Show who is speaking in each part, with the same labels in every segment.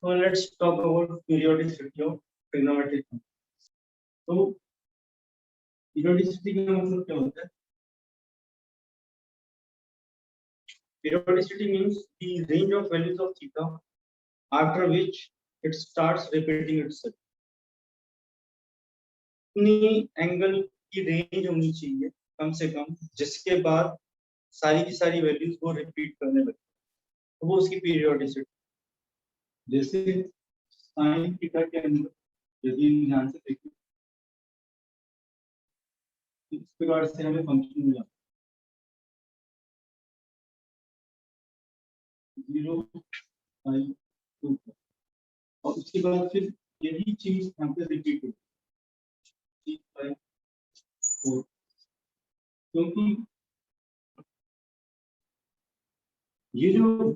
Speaker 1: So let's talk about periodicity of trigonometric functions. तो periodicity का मतलब क्या होता है? Periodicity means the range of values of theta after which it starts repeating itself. इतनी angle की रेंज होनी चाहिए कम से कम जिसके बाद सारी की सारी वैल्यूज वो रिपीट करने लगे, तो वो उसकी पीरियोडिसिटी। जैसे साइन थीटा के अंदर यदि ध्यान से देखें इस प्रकार से हमें फंक्शन मिला 0 5 2 और उसके बाद फिर यही चीज यहाँ पे रिपीट होगी 3 5 4, क्योंकि ये जो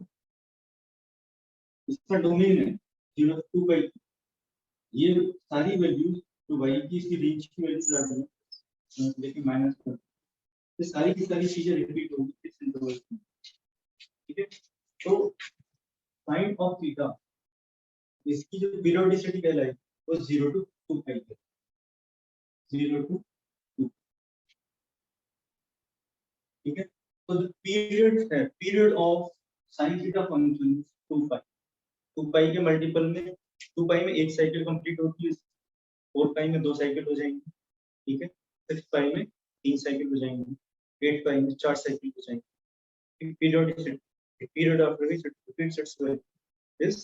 Speaker 1: इसका डोमेन है 0 2 बाई, ये सारी वैल्यूज जो वाई की इसकी रेंज की वैल्यूज आ रही है लेकिन माइनस कर, ये सारी की सारी चीजें रिपीट होगी इस इंटरवल में। ठीक है, तो साइन ऑफ थीटा इसकी जो पीरियोडिसिटी कहलाई वो 0 to 2 पाई है, 0 to 2। ठीक है, तो द पीरियड है period of sine theta function 2 पाई। 2 पाई के मल्टीपल में 2 पाई में एक साइकिल कंप्लीट होती है, 4 पाई में 2 साइकिल हो जाएंगे। ठीक है, 6 पाई में 3 साइकिल हो जाएंगे, 8 पाई में 4 साइकिल हो जाएंगे। Periodicity period after which it repeats it's value is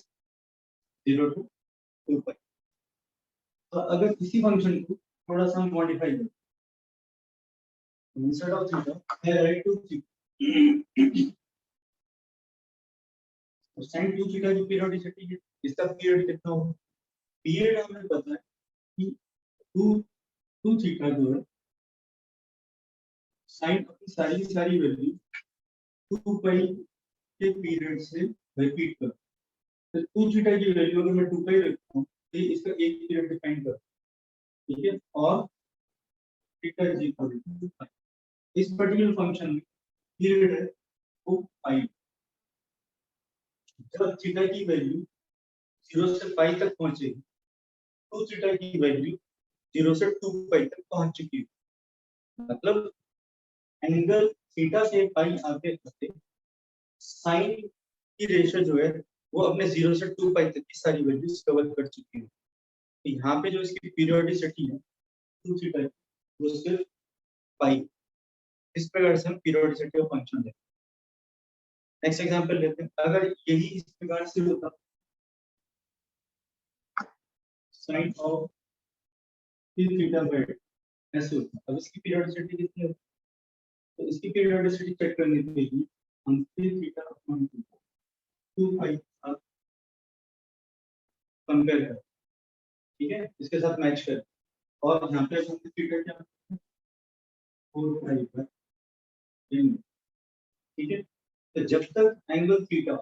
Speaker 1: 0 to 2 पाई। तो अगर इसी फंक्शन को थोड़ा सा मॉडिफाई करें, instead of theta I write to theta, तो sin 2 थीटा की पीरियोडिसिटी है, इसका पीरियड कितना होगा? पीरियड हमें पता है कि 2 थीटा जो है sin अपनी सारी वैल्यू 2 पाई के पीरियड से रिपीट कर, तो 2 थीटा की वैल्यू अगर मैं 2 पाई रखता हूँ तो इसका एक पीरियड डिफाइन कर। ठीक है, और थीटा इज इक्वल टू पाई। इस पर्टिकुलर फंक्शन में पीरियड है वो पाई। जब थीटा की वैल्यू 0 से पाई तक पहुंचेगी, 2 थीटा की वैल्यू 0 से 2 पाई तक पहुंच चुकी है। मतलब एंगल थीटा से पाई आते आते साइन की रेशियो जो है वो अपने 0 से 2 पाई तक की सारी वैल्यूज कवर कर चुकी है। तो यहाँ पे जो इसकी पीरियोडिसिटी है 2 थीटा वो सिर्फ पाई। इस प्रकार से हम पीरियोडिसिटी ऑफ फंक्शन लेते हैं। नेक्स्ट एग्जांपल लेते हैं, अगर यही इस प्रकार से होता साइन ऑफ थीटा बाय ऐसे होता, अब इसकी पीरियोडिसिटी कितनी होती? तो इसकी पीरियोडिसिटी चेक करने के लिए हम थीटा अपॉन 2 पाई कंपेयर करें। ठीक है, इसके साथ मैच करें और यहाँ पे हम थीटा क्या 4 पाई पर। ठीक है, तो जब तक एंगल थीटा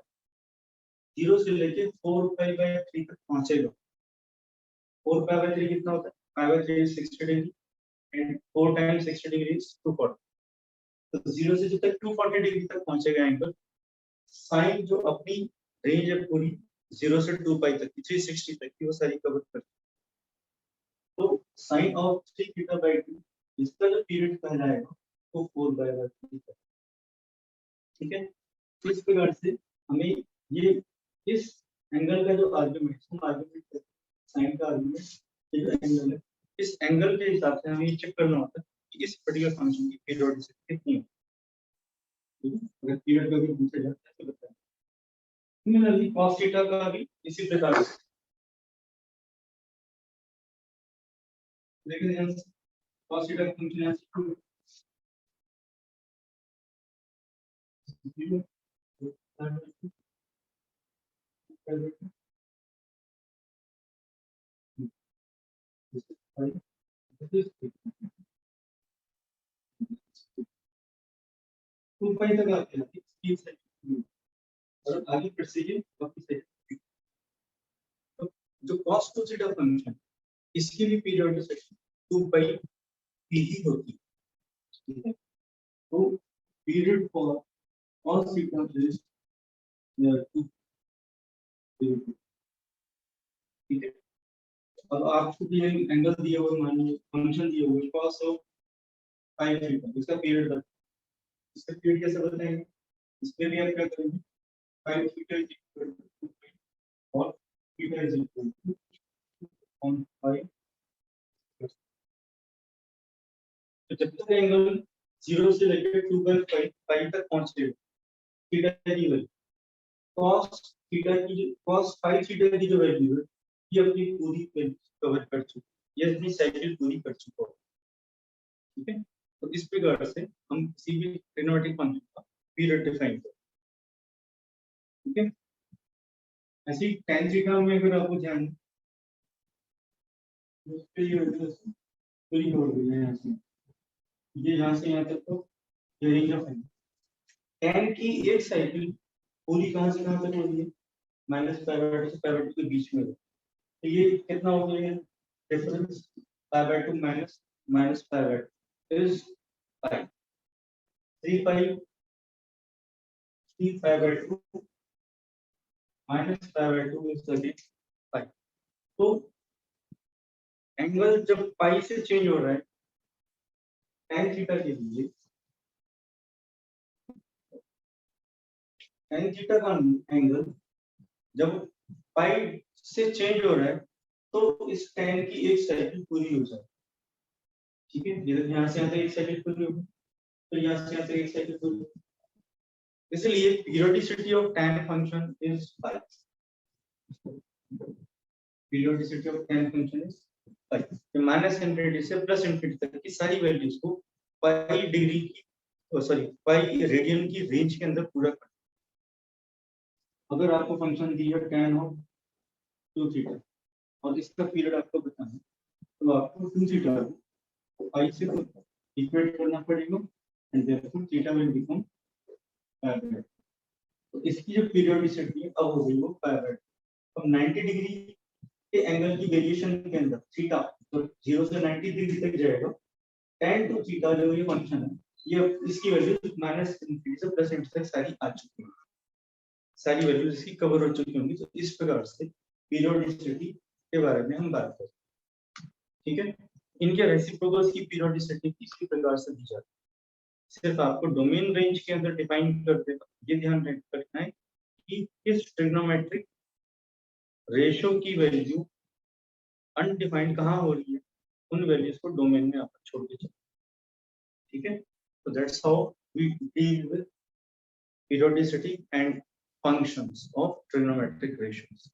Speaker 1: 0 से लेके 4 पाई बाय 3 तक पहुंचेगा, 4 पाई बाय 3 कितना होता है? Pi by 3 is 60 degree and 4 times 60 degree is 240। तो 0 से जब तक 240 डिग्री तक पहुंचेगा एंगल, साइन जो अपनी रेंज है पूरी 0 से 2 पाई तक की 360 तक की वो सारी कवर कर। तो साइन ऑफ 3 थीटा बाय 2 इसका जो पीरियड कहलाएगा वो 4 बाय 3 है। ठीक है, तो इस प्रकार से हमें ये इस एंगल का जो आर्गुमेंट साइन का आर्गुमेंट ये जो एंगल है, इस एंगल के हिसाब से हमें ये चेक करना होता है कि इस पर्टिकुलर फंक्शन की पीरियोडिसिटी कितनी है। ठीक है, अगर पीरियड का भी पूछा जाता है तो बताएं। सिमिलरली cos थीटा का भी इसी प्रकार से लेकिन cos थीटा का फंक्शन है 0 2 पाई तक आते हैं 3 से और आगे फिर से ये वापस से तो जो cos 2 थीटा फंक्शन इसकी भी पीरियोडिसिटी 2 पाई ही होती है। ठीक है, तो period for cos theta is 2 ठीक है। अब आपको भी एंगल दिया हुआ, मान लीजिए फंक्शन दिया हुआ cos ऑफ 5 थीटा, इसका पीरियड बता, इसका पीरियड कैसे बताएंगे, इसमें भी आप क्या करेंगे, 5 थीटा इज इक्वल टू 2 और थीटा इज इक्वल टू 5। तो जब तक एंगल 0 से लेकर 2/5 तक पहुंचे, थीटा की वैल्यू cos थीटा की, cos 5 थीटा की जो वैल्यू है, ये अपनी पूरी कवर कर चुकी है, ये अपनी साइकिल पूरी कर चुका है। ठीक है, तो इस प्रकार से हम किसी भी ट्रिग्नोमेट्रिक फंक्शन का पीरियड डिफाइन करते हैं। ठीक है, ऐसे ही tan थीटा में अगर आपको ध्यान उसके ये पूरी छोड़ दी है, यहाँ से ये यहाँ से यहाँ तक, तो ये रेंज ऑफ tan की एक साइकिल पूरी कहाँ से कहाँ तक हो रही है, -π/2 से π/2 के बीच में, तो ये कितना हो गया है, difference π/2 minus π/2 is π, 3π π/2 minus π/2 is again π। तो एंगल जब पाई से चेंज हो रहा है tan थीटा के लिए, tan थीटा का एंगल जब पाई से चेंज हो रहा है तो इस tan की एक साइकिल पूरी हो जाए। ठीक है, यहाँ से यहाँ तक एक साइकिल पूरी होगी, तो यहाँ से यहाँ तक एक साइकिल पूरी होगी, इसलिए periodicity of tan function is pi. Periodicity of tan function is pi. तो -∞ से +∞ तक की सारी वैल्यूज को पाई डिग्री की, सॉरी पाई रेडियन की रेंज के अंदर पूरा कर। अगर आपको फंक्शन दिया tan ऑफ 2 थीटा और इसका पीरियड आपको बताना है, तो आपको 2 थीटा को पाई से इक्वेट करना पड़ेगा and therefore theta will become pi. तो इसकी जो पीरियोडिसिटी है अब हो गई वो पाई। अब 90 डिग्री के एंगल की वेरिएशन के अंदर थीटा तो 0 से 90 डिग्री तक जाएगा, tan टू थीटा जो ये फंक्शन है, ये इसकी वैल्यू -∞ से +∞ तक सारी आ चुकी है, सारी वैल्यूज इसकी कवर हो चुकी होंगी। तो इस प्रकार से पीरियोडिसिटी के बारे में हम बात करते हैं। ठीक है, इनके रेसिप्रोकल्स की पीरियोडिसिटी इसी प्रकार से दी जाती है, सिर्फ आपको डोमेन रेंज के अंदर डिफाइन कर देगा। ये ध्यान रखना है कि इस ट्रिग्नोमेट्रिक रेशियो की वैल्यू अनडिफाइंड कहाँ हो रही है, उन वैल्यूज को डोमेन में आप छोड़ के चलो। ठीक है, तो that's how we deal with periodicity and functions of trigonometric ratios.